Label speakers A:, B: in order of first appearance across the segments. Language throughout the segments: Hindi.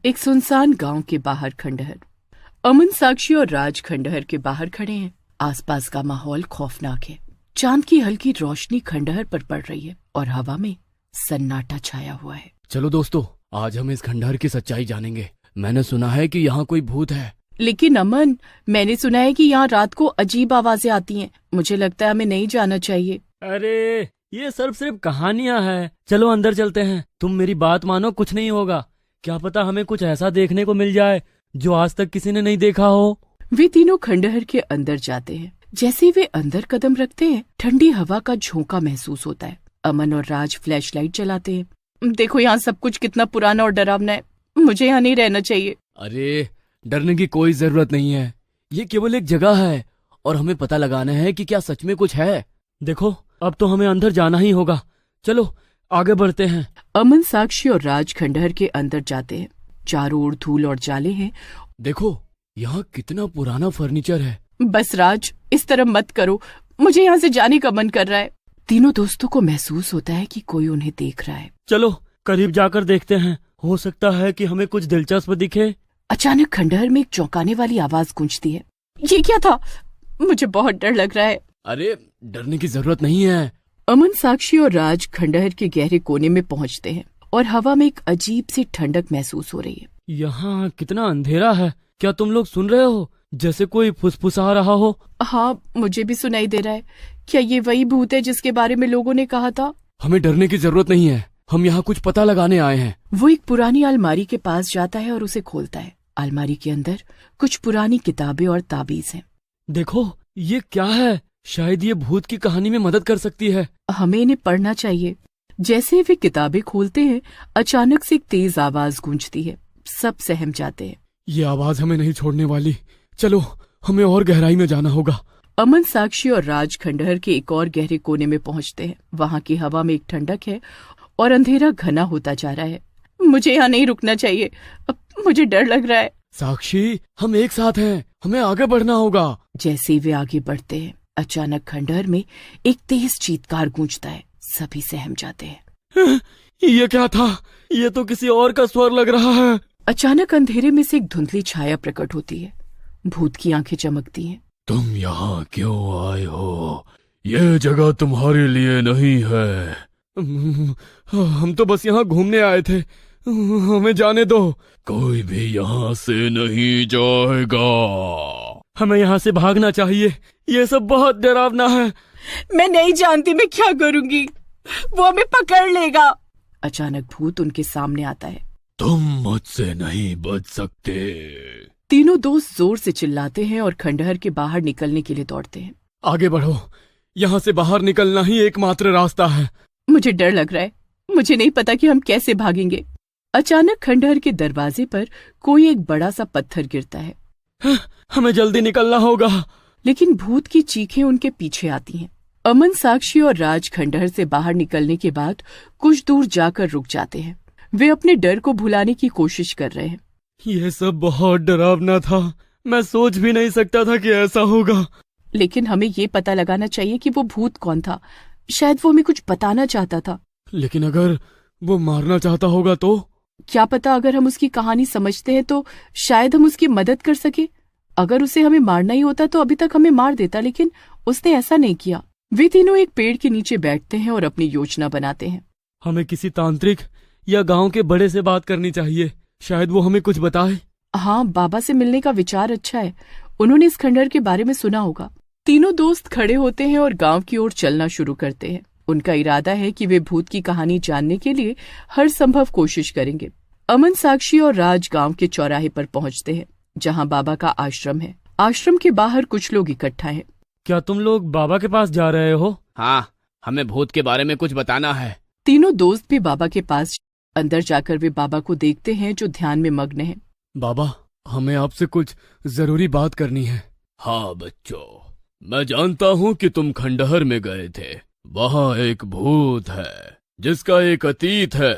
A: एक सुनसान गांव के बाहर खंडहर। अमन, साक्षी और राज खंडहर के बाहर खड़े हैं। आसपास का माहौल खौफनाक है। चांद की हल्की रोशनी खंडहर पर पड़ रही है और हवा में सन्नाटा छाया हुआ है।
B: चलो दोस्तों, आज हम इस खंडहर की सच्चाई जानेंगे। मैंने सुना है कि यहाँ कोई भूत है।
A: लेकिन अमन, मैंने सुना है कि यहाँ रात को अजीब आवाजें आती हैं। मुझे लगता है हमें नहीं जाना चाहिए।
B: अरे ये सिर्फ कहानियां हैं। चलो अंदर चलते हैं। तुम मेरी बात मानो, कुछ नहीं होगा। क्या पता हमें कुछ ऐसा देखने को मिल जाए जो आज तक किसी ने नहीं देखा हो।
A: वे तीनों खंडहर के अंदर जाते हैं। जैसे वे अंदर कदम रखते हैं, ठंडी हवा का झोंका महसूस होता है। अमन और राज फ्लैश लाइट जलाते हैं। देखो, यहाँ सब कुछ कितना पुराना और डरावना है। मुझे यहाँ नहीं रहना चाहिए।
B: अरे डरने की कोई जरूरत नहीं है। ये केवल एक जगह है और हमें पता लगाना है कि क्या सच में कुछ है। देखो, अब तो हमें अंदर जाना ही होगा। चलो आगे बढ़ते हैं।
A: अमन, साक्षी और राज खंडहर के अंदर जाते हैं। चारों ओर धूल और जाले हैं।
B: देखो यहाँ कितना पुराना फर्नीचर है।
A: बस राज, इस तरह मत करो। मुझे यहाँ से जाने का मन कर रहा है। तीनों दोस्तों को महसूस होता है कि कोई उन्हें देख रहा है।
B: चलो करीब जाकर देखते हैं। हो सकता है कि हमें कुछ दिलचस्प दिखे।
A: अचानक खंडहर में एक चौंकाने वाली आवाज गूंजती है। ये क्या था? मुझे बहुत डर लग रहा है।
B: अरे डरने की जरूरत नहीं है।
A: अमन, साक्षी और राज खंडहर के गहरे कोने में पहुंचते हैं और हवा में एक अजीब सी ठंडक महसूस हो रही है।
B: यहाँ कितना अंधेरा है। क्या तुम लोग सुन रहे हो? जैसे कोई फुसफुसा रहा हो।
A: हाँ, मुझे भी सुनाई दे रहा है। क्या ये वही भूत है जिसके बारे में लोगों ने कहा था?
B: हमें डरने की जरूरत नहीं है। हम यहाँ कुछ पता लगाने आए हैं।
A: वो एक पुरानी अलमारी के पास जाता है और उसे खोलता है। अलमारी के अंदर कुछ पुरानी किताबें और ताबीज हैं।
B: देखो ये क्या है? शायद ये भूत की कहानी में मदद कर सकती है।
A: हमें इन्हें पढ़ना चाहिए। जैसे वे किताबें खोलते हैं, अचानक से एक तेज आवाज गूंजती है। सब सहम जाते हैं।
B: ये आवाज हमें नहीं छोड़ने वाली। चलो हमें और गहराई में जाना होगा।
A: अमन, साक्षी और राज खंडहर के एक और गहरे कोने में पहुंचते हैं। वहाँ की हवा में एक ठंडक है और अंधेरा घना होता जा रहा है। मुझे यहाँ नहीं रुकना चाहिए। अब मुझे डर लग रहा है।
B: साक्षी, हम एक साथ हैं। हमें आगे बढ़ना होगा।
A: जैसे ही वे आगे बढ़ते हैं, अचानक खंडहर में एक तेज चीत्कार गूंजता है। सभी सहम जाते हैं।
B: ये क्या था? ये तो किसी और का स्वर लग रहा है।
A: अचानक अंधेरे में से एक धुंधली छाया प्रकट होती है। भूत की आंखें चमकती हैं।
B: तुम यहाँ क्यों आए हो? ये जगह तुम्हारे लिए नहीं है। हम तो बस यहाँ घूमने आए थे। हमें जाने दो। कोई भी यहाँ से नहीं जाएगा। हमें यहाँ से भागना चाहिए। ये सब बहुत डरावना है।
A: मैं नहीं जानती मैं क्या करूंगी। वो हमें पकड़ लेगा। अचानक भूत उनके सामने आता है।
B: तुम मुझसे नहीं बच सकते।
A: तीनों दोस्त जोर से चिल्लाते हैं और खंडहर के बाहर निकलने के लिए दौड़ते हैं।
B: आगे बढ़ो। यहाँ से बाहर निकलना ही एकमात्र रास्ता है।
A: मुझे डर लग रहा है। मुझे नहीं पता कि हम कैसे भागेंगे। अचानक खंडहर के दरवाजे पर कोई एक बड़ा सा पत्थर गिरता है।
B: हमें जल्दी निकलना होगा।
A: लेकिन भूत की चीखें उनके पीछे आती हैं। अमन, साक्षी और राज खंडहर से बाहर निकलने के बाद कुछ दूर जाकर रुक जाते हैं। वे अपने डर को भुलाने की कोशिश कर रहे हैं।
B: ये सब बहुत डरावना था। मैं सोच भी नहीं सकता था कि ऐसा होगा।
A: लेकिन हमें ये पता लगाना चाहिए कि वो भूत कौन था। शायद वो हमें कुछ बताना चाहता था।
B: लेकिन अगर वो मारना चाहता होगा तो?
A: क्या पता, अगर हम उसकी कहानी समझते हैं तो शायद हम उसकी मदद कर सके। अगर उसे हमें मारना ही होता तो अभी तक हमें मार देता, लेकिन उसने ऐसा नहीं किया। वे तीनों एक पेड़ के नीचे बैठते हैं और अपनी योजना बनाते हैं।
B: हमें किसी तांत्रिक या गांव के बड़े से बात करनी चाहिए। शायद वो हमें कुछ बताए।
A: हाँ, बाबा से मिलने का विचार अच्छा है। उन्होंने इस खंडहर के बारे में सुना होगा। तीनों दोस्त खड़े होते हैं और गांव की ओर चलना शुरू करते हैं। उनका इरादा है कि वे भूत की कहानी जानने के लिए हर संभव कोशिश करेंगे। अमन, साक्षी और राज गांव के चौराहे पर पहुंचते हैं, जहां बाबा का आश्रम है। आश्रम के बाहर कुछ लोग इकट्ठा हैं।
B: क्या तुम लोग बाबा के पास जा रहे हो? हाँ, हमें भूत के बारे में कुछ बताना है।
A: तीनों दोस्त भी बाबा के पास अंदर जाकर वे बाबा को देखते हैं, जो ध्यान में मग्न हैं।
B: बाबा, हमें आपसे कुछ जरूरी बात करनी है। हाँ बच्चों, मैं जानता हूँ कि तुम खंडहर में गए थे। वहाँ एक भूत है जिसका एक अतीत है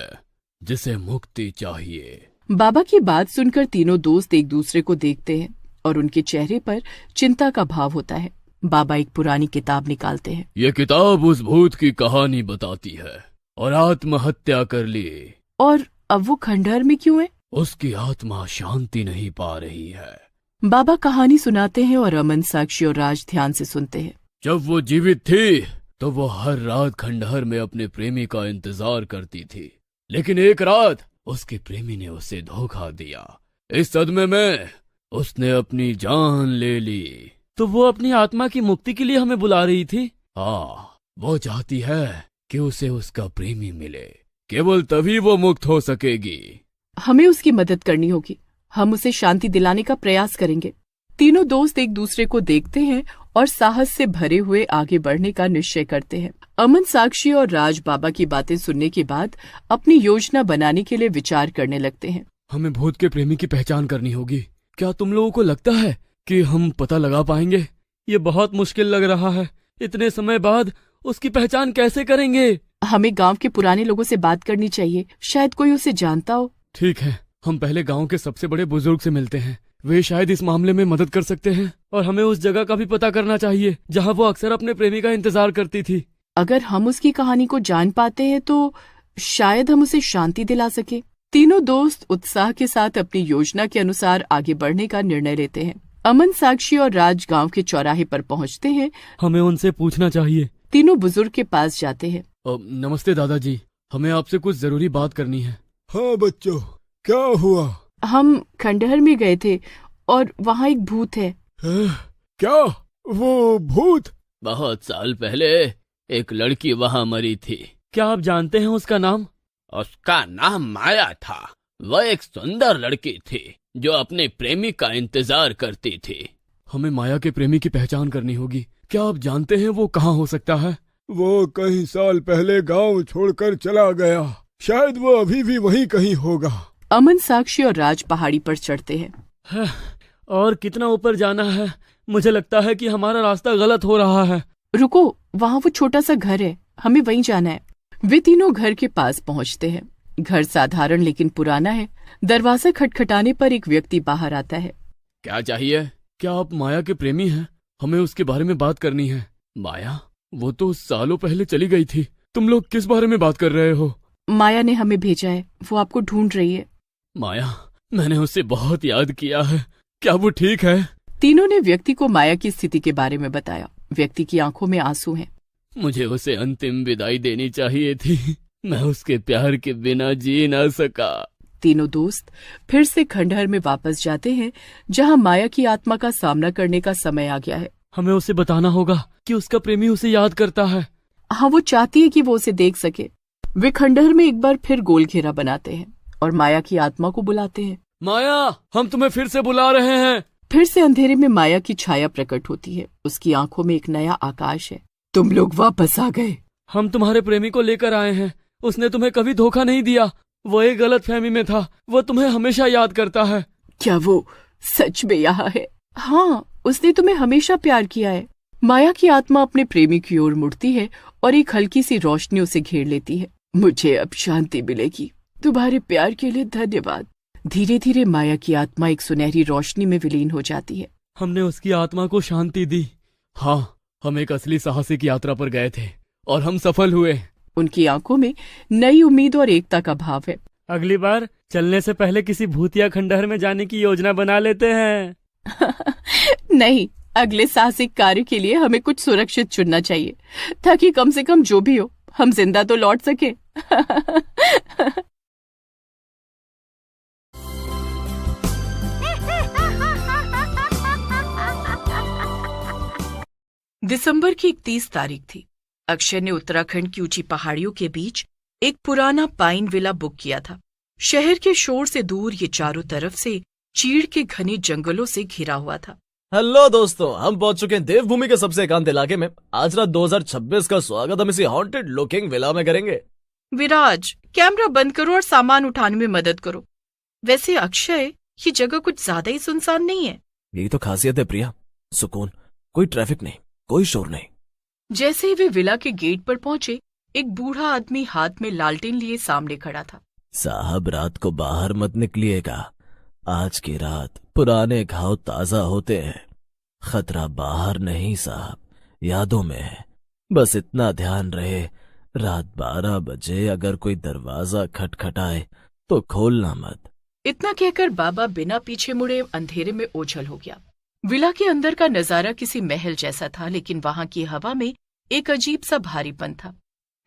B: जिसे मुक्ति चाहिए।
A: बाबा की बात सुनकर तीनों दोस्त एक दूसरे को देखते हैं और उनके चेहरे पर चिंता का भाव होता है। बाबा एक पुरानी किताब निकालते हैं।
B: ये किताब उस भूत की कहानी बताती है और आत्महत्या कर ली।
A: और अब वो खंडहर में क्यों है?
B: उसकी आत्मा शांति नहीं पा रही है।
A: बाबा कहानी सुनाते हैं और अमन, साक्षी और राज ध्यान से सुनते हैं।
B: जब वो जीवित थी तो वो हर रात खंडहर में अपने प्रेमी का इंतजार करती थी, लेकिन एक रात उसके प्रेमी ने उसे धोखा दिया। इस सदमे में उसने अपनी जान ले ली। तो वो अपनी आत्मा की मुक्ति के लिए हमें बुला रही थी? हाँ, वो चाहती है कि उसे उसका प्रेमी मिले, केवल तभी वो मुक्त हो सकेगी।
A: हमें उसकी मदद करनी होगी। हम उसे शांति दिलाने का प्रयास करेंगे। तीनों दोस्त एक दूसरे को देखते हैं और साहस से भरे हुए आगे बढ़ने का निश्चय करते हैं। अमन, साक्षी और राज बाबा की बातें सुनने के बाद अपनी योजना बनाने के लिए विचार करने लगते हैं।
B: हमें भूत के प्रेमी की पहचान करनी होगी। क्या तुम लोगों को लगता है कि हम पता लगा पाएंगे? ये बहुत मुश्किल लग रहा है। इतने समय बाद उसकी पहचान कैसे करेंगे?
A: हमें गांव के पुराने लोगों से बात करनी चाहिए, शायद कोई उसे जानता हो।
B: ठीक है, हम पहले गांव के सबसे बड़े बुजुर्ग से मिलते हैं। वे शायद इस मामले में मदद कर सकते हैं। और हमें उस जगह का भी पता करना चाहिए जहां वो अक्सर अपने प्रेमी का इंतजार करती थी।
A: अगर हम उसकी कहानी को जान पाते हैं तो शायद हम उसे शांति दिला सके। तीनों दोस्त उत्साह के साथ अपनी योजना के अनुसार आगे बढ़ने का निर्णय लेते हैं। अमन, साक्षी और राज गांव के चौराहे पर पहुंचते हैं।
B: हमें उनसे पूछना चाहिए।
A: तीनों बुजुर्ग के पास जाते हैं।
B: नमस्ते दादाजी, हमें आपसे कुछ जरूरी बात करनी है।
C: हाँ बच्चों, क्या हुआ?
A: हम खंडहर में गए थे और वहाँ एक भूत है।
C: क्या? वो भूत?
B: बहुत साल पहले एक लड़की वहाँ मरी थी। क्या आप जानते हैं उसका नाम? उसका नाम माया था। वह एक सुंदर लड़की थी जो अपने प्रेमी का इंतजार करती थी। हमें माया के प्रेमी की पहचान करनी होगी। क्या आप जानते हैं वो कहाँ हो सकता है?
C: वो कई साल पहले गांव छोड़कर चला गया। शायद वो अभी भी वहीं कहीं होगा।
A: अमन, साक्षी और राज पहाड़ी पर चढ़ते हैं।
B: और कितना ऊपर जाना है? मुझे लगता है कि हमारा रास्ता गलत हो रहा है।
A: रुको, वहाँ वो छोटा सा घर है, हमें वहीं जाना है। वे तीनों घर के पास पहुँचते हैं। घर साधारण लेकिन पुराना है। दरवाजा खटखटाने पर एक व्यक्ति बाहर आता है।
B: क्या चाहिए? क्या आप माया के प्रेमी हैं? हमें उसके बारे में बात करनी है। माया? वो तो सालों पहले चली गई थी। तुम लोग किस बारे में बात कर रहे हो?
A: माया ने हमें भेजा है, वो आपको ढूंढ रही है।
B: माया? मैंने उसे बहुत याद किया है। क्या वो ठीक है?
A: तीनों ने व्यक्ति को माया की स्थिति के बारे में बताया। व्यक्ति की आंखों में आंसू हैं।
B: मुझे उसे अंतिम विदाई देनी चाहिए थी। मैं उसके प्यार के बिना जी ना सका।
A: तीनों दोस्त फिर से खंडहर में वापस जाते हैं जहां माया की आत्मा का सामना करने का समय आ गया है।
B: हमें उसे बताना होगा कि उसका प्रेमी उसे याद करता है।
A: हाँ, वो चाहती है कि वो उसे देख सके। वे खंडहर में एक बार फिर गोल घेरा बनाते हैं और माया की आत्मा को बुलाते हैं।
B: माया, हम तुम्हें फिर से बुला रहे हैं।
A: फिर से अंधेरे में माया की छाया प्रकट होती है। उसकी आंखों में एक नया आकाश है। तुम लोग वापस आ गए।
B: हम तुम्हारे प्रेमी को लेकर आए हैं। उसने तुम्हें कभी धोखा नहीं दिया। वो एक गलतफहमी में था। वो तुम्हें हमेशा याद करता है।
A: क्या वो सच में यहाँ है? हाँ, उसने तुम्हें हमेशा प्यार किया है। माया की आत्मा अपने प्रेमी की ओर मुड़ती है और एक हल्की सी रोशनी उसे घेर लेती है। मुझे अब शांति मिलेगी। तुम्हारे प्यार के लिए धन्यवाद। धीरे धीरे माया की आत्मा एक सुनहरी रोशनी में विलीन हो जाती है।
B: हमने उसकी आत्मा को शांति दी। हाँ, हम एक असली साहसिक यात्रा पर गए थे और हम सफल हुए।
A: उनकी आंखों में नई उम्मीद और एकता का भाव है।
B: अगली बार चलने से पहले किसी भूतिया खंडहर में जाने की योजना बना लेते हैं।
A: नहीं, अगले साहसिक कार्य के लिए हमें कुछ सुरक्षित चुनना चाहिए ताकि कम से कम जो भी हो हम जिंदा तो लौट सके। दिसंबर की 31 तारीख थी। अक्षय ने उत्तराखंड की ऊंची पहाड़ियों के बीच एक पुराना पाइन विला बुक किया था। शहर के शोर से दूर ये चारों तरफ से चीड़ के घने जंगलों से घिरा हुआ था।
D: हेलो दोस्तों, हम पहुंच चुके हैं देवभूमि के सबसे एकांत इलाके में। आज रात 2026 का स्वागत हम इसी हॉन्टेड लुकिंग विला में करेंगे।
A: विराज, कैमरा बंद करो और सामान उठाने में मदद करो। वैसे अक्षय, ये जगह कुछ ज्यादा ही सुनसान नहीं है?
D: यही तो खासियत है प्रिया, सुकून। कोई ट्रैफिक नहीं, कोई शोर नहीं।
A: जैसे ही वे विला के गेट पर पहुंचे, एक बूढ़ा आदमी हाथ में लालटेन लिए सामने खड़ा था।
D: साहब, रात को बाहर मत निकलिएगा। आज की रात पुराने घाव ताजा होते हैं। खतरा बाहर नहीं साहब, यादों में है। बस इतना ध्यान रहे, रात 12 बजे अगर कोई दरवाजा खटखटाए तो खोलना मत।
A: इतना कहकर बाबा बिना पीछे मुड़े अंधेरे में ओझल हो गया। विला के अंदर का नजारा किसी महल जैसा था, लेकिन वहां की हवा में एक अजीब सा भारीपन था।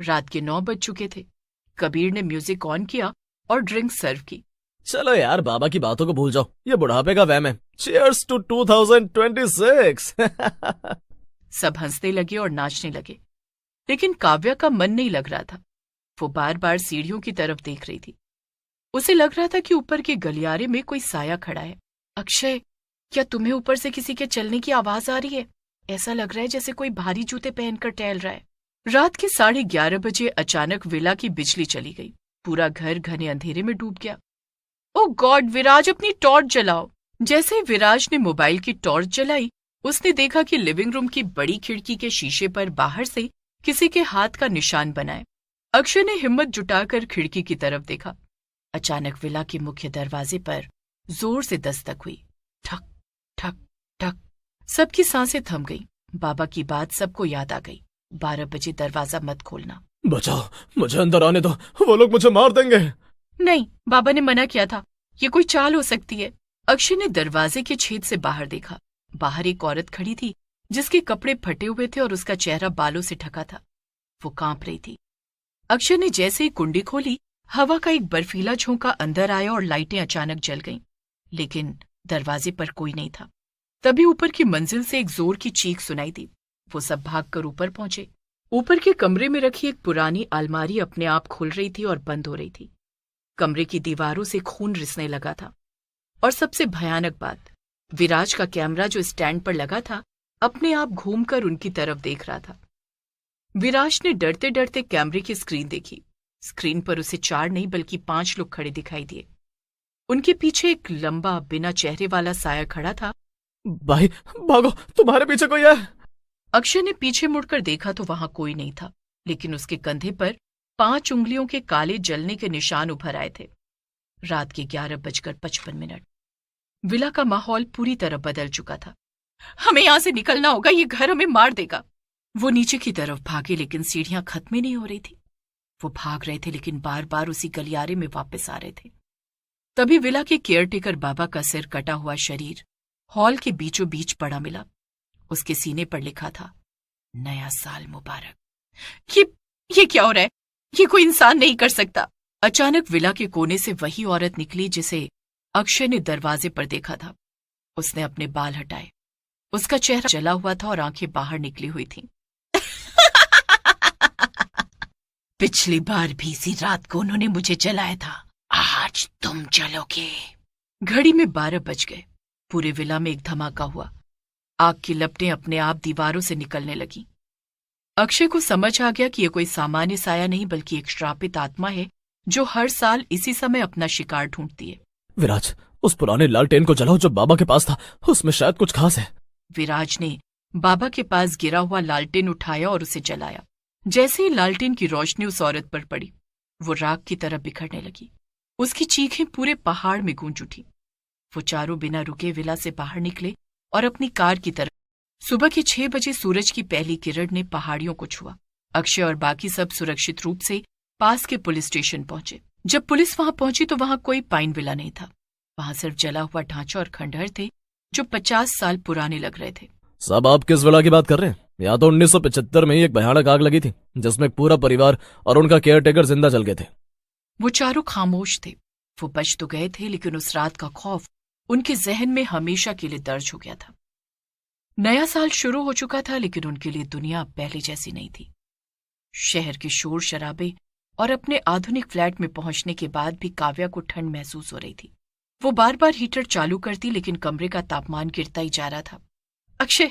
A: रात के 9 बज चुके थे। कबीर ने म्यूजिक ऑन किया और ड्रिंक सर्व की।
D: चलो यार, बाबा की बातों को भूल जाओ, ये बुढ़ापे का वहम है। Cheers to 2026।
A: सब हंसने लगे और नाचने लगे, लेकिन काव्या का मन नहीं लग रहा था। वो बार बार सीढ़ियों की तरफ देख रही थी। उसे लग रहा था कि ऊपर के गलियारे में कोई साया खड़ा है। अक्षय, क्या तुम्हें ऊपर से किसी के चलने की आवाज आ रही है? ऐसा लग रहा है जैसे कोई भारी जूते पहनकर टहल रहा है। रात के 11:30 बजे अचानक विला की बिजली चली गई। पूरा घर घने अंधेरे में डूब गया। ओ गॉड, विराज अपनी टॉर्च जलाओ। जैसे ही विराज ने मोबाइल की टॉर्च जलाई, उसने देखा कि लिविंग रूम की बड़ी खिड़की के शीशे पर बाहर से किसी के हाथ का निशान बना है। अक्षय ने हिम्मत जुटाकर खिड़की की तरफ देखा। अचानक विला के मुख्य दरवाजे पर जोर से दस्तक हुई। ठक ठक ठक। सबकी सांसें थम गई। बाबा की बात सबको याद आ गई। 12 बजे दरवाजा मत खोलना।
D: बचाओ, मुझे अंदर आने दो, वो लोग मुझे मार देंगे।
A: नहीं, बाबा ने मना किया था, ये कोई चाल हो सकती है। अक्षय ने दरवाजे के छेद से बाहर देखा। बाहर एक औरत खड़ी थी जिसके कपड़े फटे हुए थे और उसका चेहरा बालों से ढका था। वो कांप रही थी। अक्षय ने जैसे ही कुंडी खोली, हवा का एक बर्फीला झोंका अंदर आया और लाइटें अचानक जल गईं। लेकिन दरवाजे पर कोई नहीं था। तभी ऊपर की मंजिल से एक जोर की चीख सुनाई दी। वो सब भागकर ऊपर पहुंचे। ऊपर के कमरे में रखी एक पुरानी अलमारी अपने आप खुल रही थी और बंद हो रही थी। कमरे की दीवारों से खून रिसने लगा था। और सबसे भयानक बात, विराज का कैमरा जो स्टैंड पर लगा था, अपने आप घूमकर उनकी तरफ देख रहा था। विराज ने डरते डरते कैमरे की स्क्रीन देखी। स्क्रीन पर उसे 4 नहीं बल्कि 5 लोग खड़े दिखाई दिए। उनके पीछे एक लंबा बिना चेहरे वाला साया खड़ा था।
D: भाई भागो, तुम्हारे पीछे कोई है।
A: अक्षय ने पीछे मुड़कर देखा तो वहां कोई नहीं था, लेकिन उसके कंधे पर 5 उंगलियों के काले जलने के निशान उभर आए थे। रात के 11:55। विला का माहौल पूरी तरह बदल चुका था। हमें यहां से निकलना होगा, ये घर हमें मार देगा। वो नीचे की तरफ भागे, लेकिन सीढ़ियां खत्म ही नहीं हो रही थी। वो भाग रहे थे लेकिन बार बार उसी गलियारे में वापस आ रहे थे। तभी विला के केयरटेकर बाबा का सिर कटा हुआ शरीर हॉल के बीचों बीच पड़ा मिला। उसके सीने पर लिखा था, नया साल मुबारक। ये क्या हो रहा है? ये कोई इंसान नहीं कर सकता। अचानक विला के कोने से वही औरत निकली जिसे अक्षय ने दरवाजे पर देखा था। उसने अपने बाल हटाए। उसका चेहरा जला हुआ था और आंखें बाहर निकली हुई थीं। पिछली बार भी इसी रात को उन्होंने मुझे जलाया था, आज तुम जलोगे। घड़ी में 12 बज गए। पूरे विला में एक धमाका हुआ। आग की लपटें अपने आप दीवारों से निकलने लगी। अक्षय को समझ आ गया कि यह कोई सामान्य साया नहीं बल्कि एक श्रापित आत्मा है जो हर साल इसी समय अपना शिकार ढूंढती है।
D: विराज, उस पुराने लालटेन को जलाओ जो बाबा के पास था, उसमें शायद कुछ खास है।
A: विराज ने बाबा के पास गिरा हुआ लालटेन उठाया और उसे जलाया। जैसे ही लालटेन की रोशनी उस औरत पर पड़ी, वो राख की तरह बिखरने लगी। उसकी चीखें पूरे पहाड़ में गूंज उठी। वो चारों बिना रुके विला से बाहर निकले और अपनी कार की तरफ। सुबह के 6 बजे सूरज की पहली किरण ने पहाड़ियों को छुआ। अक्षय और बाकी सब सुरक्षित रूप से पास के पुलिस स्टेशन पहुंचे। जब पुलिस वहां पहुंची तो वहां कोई पाइन विला नहीं था। वहां सिर्फ जला हुआ ढांचा और खंडहर थे जो 50 साल पुराने लग रहे थे।
D: साहब, आप किस विला की बात कर रहे हैं? यहाँ तो 1975 में ही एक भयानक आग लगी थी जिसमें पूरा परिवार और उनका केयरटेकर जिंदा जल गए थे।
A: वो चारों खामोश थे। वो बच तो गए थे, लेकिन उस रात का खौफ उनके जहन में हमेशा के लिए दर्ज हो गया था। नया साल शुरू हो चुका था, लेकिन उनके लिए दुनिया पहले जैसी नहीं थी। शहर के शोर शराबे और अपने आधुनिक फ्लैट में पहुंचने के बाद भी काव्या को ठंड महसूस हो रही थी। वो बार बार हीटर चालू करती, लेकिन कमरे का तापमान गिरता ही जा रहा था। अक्षय,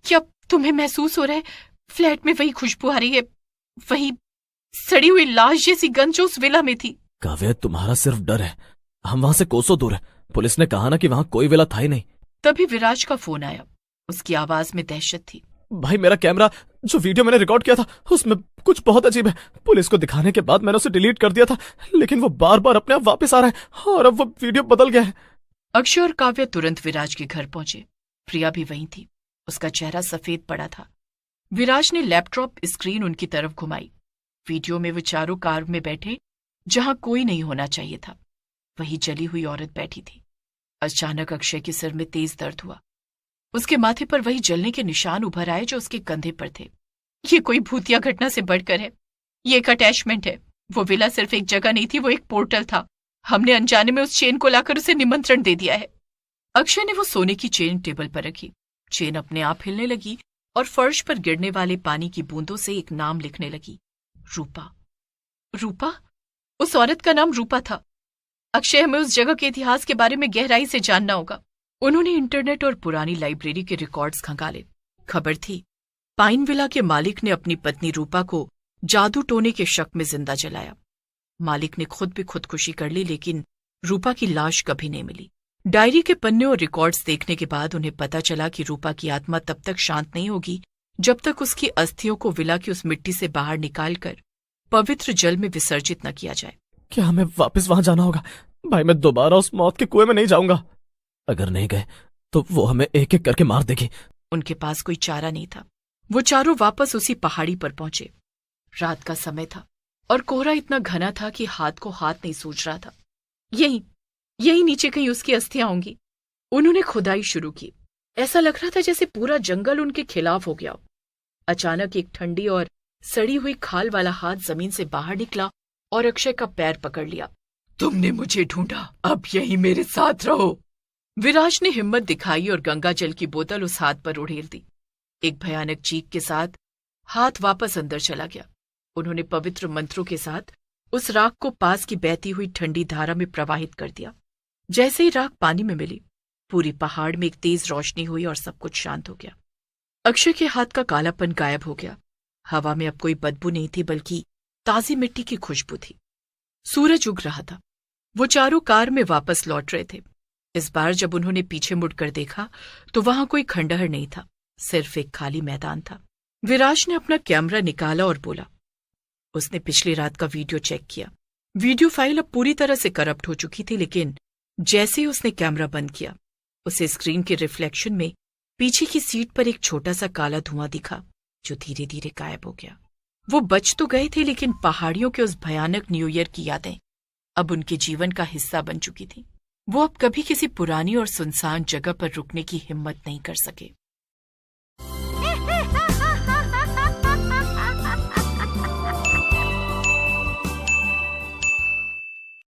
A: क्या तुम्हें महसूस हो रहा है? फ्लैट में वही खुशबू आ रही है, वही सड़ी हुई लाश जैसी गंध जो उस विला में थी।
D: काव्या, तुम्हारा सिर्फ डर है। हम वहां से कोसों दूर है। पुलिस ने कहा ना कि वहां कोई विला था ही नहीं।
A: तभी विराज का फोन आया। उसकी आवाज में दहशत थी।
D: भाई, मेरा कैमरा, जो वीडियो मैंने रिकॉर्ड किया था, उसमें कुछ बहुत अजीब है। पुलिस को दिखाने के बाद मैंने उसे डिलीट कर दिया था, लेकिन वो बार बार अपने आप वापस आ रहा है और अब वो वीडियो बदल गया है।
A: अक्षय और काव्या तुरंत विराज के घर पहुंचे। प्रिया भी वहीं थी। उसका चेहरा सफेद पड़ा था। विराज ने लैपटॉप स्क्रीन उनकी तरफ घुमाई। वीडियो में वो चारों कार में बैठे जहां कोई नहीं होना चाहिए था। वही जली हुई औरत बैठी थी। अचानक अक्षय के सिर में तेज दर्द हुआ। उसके माथे पर वही जलने के निशान उभर आए जो उसके कंधे पर थे। ये कोई भूतिया घटना से बढ़कर है। ये एक अटैचमेंट है। वो विला सिर्फ एक जगह नहीं थी, वो एक पोर्टल था। हमने अनजाने में उस चेन को लाकर उसे निमंत्रण दे दिया है। अक्षय ने वो सोने की चेन टेबल पर रखी। चेन अपने आप हिलने लगी और फर्श पर गिरने वाले पानी की बूंदों से एक नाम लिखने लगी, रूपा। रूपा? उस औरत का नाम रूपा था। अक्षय, हमें उस जगह के इतिहास के बारे में गहराई से जानना होगा। उन्होंने इंटरनेट और पुरानी लाइब्रेरी के रिकॉर्ड्स खंगाले। खबर थी पाइन विला के मालिक ने अपनी पत्नी रूपा को जादू टोने के शक में जिंदा जलाया। मालिक ने खुद भी खुदकुशी कर ली, लेकिन रूपा की लाश कभी नहीं मिली। डायरी के पन्ने और रिकॉर्ड्स देखने के बाद उन्हें पता चला कि रूपा की आत्मा तब तक शांत नहीं होगी जब तक उसकी अस्थियों को विला की उस मिट्टी से बाहर निकालकर पवित्र जल में विसर्जित न किया जाए।
D: क्या हमें वापस वहां जाना होगा? भाई, मैं दोबारा उस मौत के कुएं में नहीं जाऊंगा। अगर नहीं गए तो वो हमें एक एक करके मार देगी।
A: उनके पास कोई चारा नहीं था। वो चारों वापस उसी पहाड़ी पर पहुंचे। रात का समय था और कोहरा इतना घना था कि हाथ को हाथ नहीं सूझ रहा था। यही नीचे कहीं उसकी अस्थियां होंगी। उन्होंने खुदाई शुरू की। ऐसा लग रहा था जैसे पूरा जंगल उनके खिलाफ हो गया हो। अचानक एक ठंडी और सड़ी हुई खाल वाला हाथ जमीन से बाहर निकला और अक्षय का पैर पकड़ लिया। तुमने मुझे ढूंढा, अब यही मेरे साथ रहो। विराज ने हिम्मत दिखाई और गंगा जल की बोतल उस हाथ पर उड़ेल दी। एक भयानक चीख के साथ हाथ वापस अंदर चला गया। उन्होंने पवित्र मंत्रों के साथ उस राख को पास की बहती हुई ठंडी धारा में प्रवाहित कर दिया। जैसे ही राख पानी में मिली, पूरी पहाड़ में एक तेज रोशनी हुई और सब कुछ शांत हो गया। अक्षय के हाथ का कालापन गायब हो गया। हवा में अब कोई बदबू नहीं थी, बल्कि ताजी मिट्टी की खुशबू थी। सूरज उग रहा था। वो चारों कार में वापस लौट रहे थे। इस बार जब उन्होंने पीछे मुड़कर देखा तो वहां कोई खंडहर नहीं था, सिर्फ एक खाली मैदान था। विराज ने अपना कैमरा निकाला और बोला। उसने पिछली रात का वीडियो चेक किया। वीडियो फाइल अब पूरी तरह से करप्ट हो चुकी थी, लेकिन जैसे ही उसने कैमरा बंद किया, उसे स्क्रीन के रिफ्लेक्शन में पीछे की सीट पर एक छोटा सा काला धुआं दिखा जो धीरे धीरे गायब हो गया। वो बच तो गए थे, लेकिन पहाड़ियों के उस भयानक न्यू ईयर की यादें अब उनके जीवन का हिस्सा बन चुकी थी। वो अब कभी किसी पुरानी और सुनसान जगह पर रुकने की हिम्मत नहीं कर सके।